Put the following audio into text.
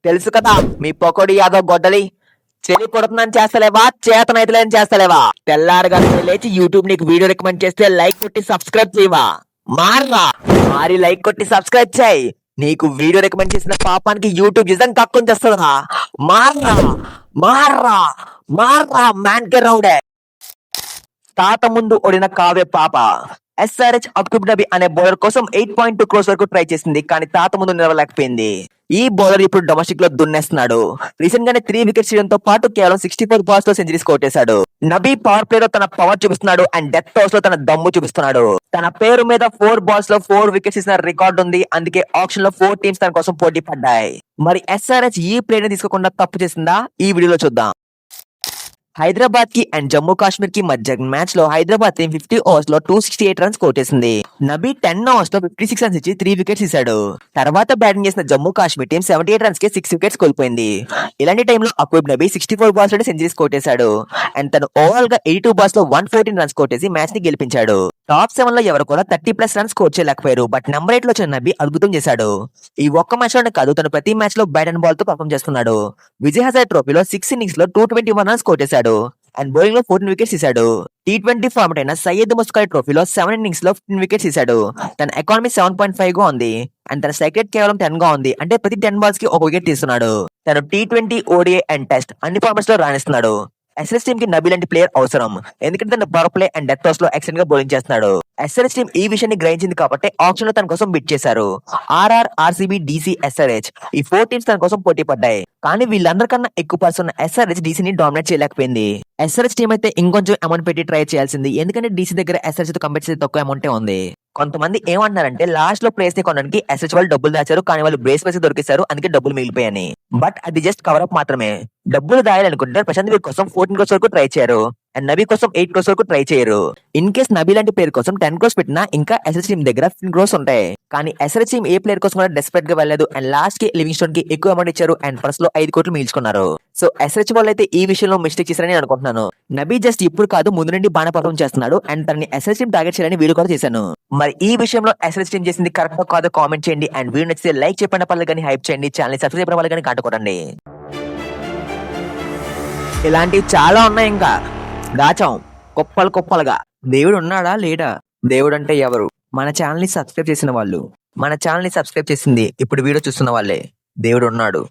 తెలుసు కదా మీ పకోడి యాదవ్ గొడ్డలి. చెలి కొడుతుందని చేస్తలేవా, చేతనైతలేని చేస్తలేవా? తెల్లారుగా లేచి యూట్యూబ్ నీకు వీడియో రికమెండ్ చేస్తే లైక్ కొట్టి సబ్స్క్రైబ్ చేయవా? మారరా, మారి లైక్ కొట్టి సబ్స్క్రైబ్ చేయి. నీకు వీడియో రికమెండ్ చేసిన పాపానికి యూట్యూబ్ నిజం కక్కుని చేస్తుందా? మారరా, మారరా, మారరా, మ్యాన్ కే రౌడే. తాత ముందు ఓడిన కావ్య పాప. ఎస్ఆర్హెచ్ అక్యూబ్ నబీ అనే బౌలర్ కోసం 8.2 crores వరకు ట్రై చేసింది, కానీ తాత ముందు నిలవలేకపోయింది. ఈ బౌలర్ ఇప్పుడు డొమెస్టిక్ లో దున్నేస్తున్నాడు. రీసెంట్ గానే 3 వికెట్స్ తీయడంతో పాటు కేవలం 64 balls లో సెంచరీస్ కొట్టేశాడు. నబీ పవర్ ప్లే లో తన పవర్ చూపిస్తున్నాడు అండ్ డెత్ ఓవర్స్ లో తన దమ్ము చూపిస్తున్నాడు. తన పేరు మీద 4 balls లో 4 వికెట్స్ ఇచ్చిన రికార్డు ఉంది. అందుకే ఆప్షన్ లో 4 teams తన కోసం పోటీ పడ్డాయి. మరి ఎస్ఆర్హెచ్ ఈ ప్లే ని తీసుకోకుండా తప్పు చేసిందా? ఈ వీడియోలో చూద్దాం. హైదరాబాద్ కి అండ్ జమ్మూ కాశ్మీర్ కి మధ్య మ్యాచ్ లో హైదరాబాద్ టీం 50 ఓవర్స్ లో 268 runs కొట్టేసింది. నబీ 10 ఓవర్స్ లో 56 runs ఇచ్చి 3 వికెట్స్ ఇచ్చాడు. తర్వాత బ్యాటింగ్ చేసిన జమ్మూ కాశ్మీర్ టీం 78 runs కి 6 వికెట్స్ కోల్పోయింది. ఇలాంటి టైంలో అక్యూబ్ నబీ 64 balls లో సెంచరీస్ కొట్టేశాడు అండ్ తను ఓవరాల్ గా 82 balls లో 114 runs కొట్టేసి మ్యాచ్ ని గెలిపించాడు. టాప్ 7 లో ఎవరు కూడా 30+ runs స్కోర్ చేయలేకపోయారు. బట్ నెంబర్ 8 లో వచ్చిన నబీ అద్భుతం చేశాడు. ఈ ఒక్క మ్యాచ్ లోనే కాదు, తను ప్రతి మ్యాచ్ లో బ్యాట్ అండ్ బాల్ తో పర్ఫామ్ చేస్తున్నాడు. విజయ్ హజారే ట్రోఫీలో 6 innings లో 221 runs కొట్టేశాడు అండ్ బౌలింగ్ లో 14 వికెట్స్ ఇచ్చాడు. T20 ఫార్మాట్ అయిన సయ్యద్ ముస్తఫా ట్రోఫీలో 7 innings లో 15 వికెట్స్ ఇచ్చాడు. తన ఎకానమీ 7.5 గా ఉంది అండ్ తన స్ట్రైక్ రేట్ కేవలం 10 గా ఉంది. అంటే ప్రతి 10 balls కి ఒక వికెట్ తీస్తున్నాడు. తను T20, ODI అండ్ టెస్ట్ అన్ని ఫార్మాట్స్ లో రాణిస్తున్నాడు. ఎస్ఆర్హెచ్ టీమ్ కి నబీ లాంటి ప్లేయర్ అవసరం, ఎందుకంటే తన power play and death overs లో ఎక్సలెంట్ గా బౌలింగ్ చేస్తున్నాడు. ఎస్ఆర్హెచ్ టీమ్ ఈ విషయాన్ని గ్రహించింది కాబట్టి ఆప్షన్ లో తన కోసం బిడ్ చేశారు. ఆర్ఆర్, ఆర్సీబీ, డీసీ, ఎస్ఆర్హెచ్ ఈ 4 teams తన కోసం పోటీ పడ్డాయి. కానీ వీళ్ళందరికన్నా ఎక్కువ పర్సన్ ఎస్ఆర్హెచ్ డీసీని డామినేట్ చేయలేకపోయింది. ఎస్ఆర్హెచ్ టీమ్ అయితే ఇంకొంచెం అమౌంట్ పెట్టి ట్రై చేయాల్సింది, ఎందుకంటే డీసీ దగ్గర ఎస్ఆర్హెచ్ తో కంపేర్ చేసి తక్కువ అమౌంటే ఉంది. కొంతమంది ఏమంటున్నారంటే లాస్ట్ లో ప్లేస్ ని కొనడానికి ఎస్ఆర్హెచ్ వాళ్ళు డబ్బులు దాచారు, కానీ వాళ్ళు బ్రేస్ వేసి దొరికేశారు, అందుకే డబ్బులు మిగిలిపోయాయని. బట్ అది జస్ట్ కవర్ అప్ మాత్రమే. డబ్బులు దాయాలనుకుంటే ప్రశాంత్ వీర్ కోసం 14 crores వరకు ట్రై చేయరు అండ్ నబీ కోసం 8 crores వరకు ట్రై చేయరు. ఇన్ కేస్ నబీ లాంటి ప్లేయర్ కోసం 10 crores పెట్టినా ఇంకా ఎస్ఆర్హెచ్ టీమ్ దగ్గర 15 crores ఉంటాయి. కానీ ఎస్ఆర్హెచ్ టీమ్ ఏ ప్లేయర్ కోసం కూడా డెస్పరేట్ గా వెళ్ళలేదు అండ్ లాస్ట్ కి లివింగ్స్టోన్ కి ఎక్కువ అమౌంట్ ఇచ్చారు అండ్ ఫస్ట్ లో 5 కోట్లు మిగిల్చుకున్నారు. సో ఎస్ఆర్హెచ్ వాళ్ళు అయితే ఈ విషయంలో మిస్టేక్ చేశారని అనుకుంటున్నాను. నబీ జస్ట్ ఇప్పుడు కాదు, ముందు నుండి బాగా పర్ఫార్మ్ చేస్తున్నాడు అండ్ తనని ఎస్ఆర్హెచ్ టీమ్ టార్గెట్ చేయాలని వీడియో కూడా చేశాను. మరి ఈ విషయంలో ఎస్ఆర్హెచ్ టీమ్ చేసింది కరెక్ట్ కాదో కామెంట్ చేయండి అండ్ వీడియో నచ్చితే లైక్ చెప్పండి, పర్లేదు కానీ హైప్ చేయండి, ఛానల్ సబ్స్క్రైబ్ చేయడం వల్ల కానీ కాటుకోండి. ఇలాంటివి చాలా ఉన్నాయి, ఇంకా దాచాం కుప్పలు కుప్పలుగా. దేవుడు ఉన్నాడా లేడా? దేవుడు అంటే ఎవరు? మన ఛానల్ ని సబ్స్క్రైబ్ చేసిన వాళ్ళు. మన ఛానల్ ని సబ్స్క్రైబ్ చేసింది ఇప్పుడు వీడియో చూస్తున్న వాళ్ళే. దేవుడు ఉన్నాడు.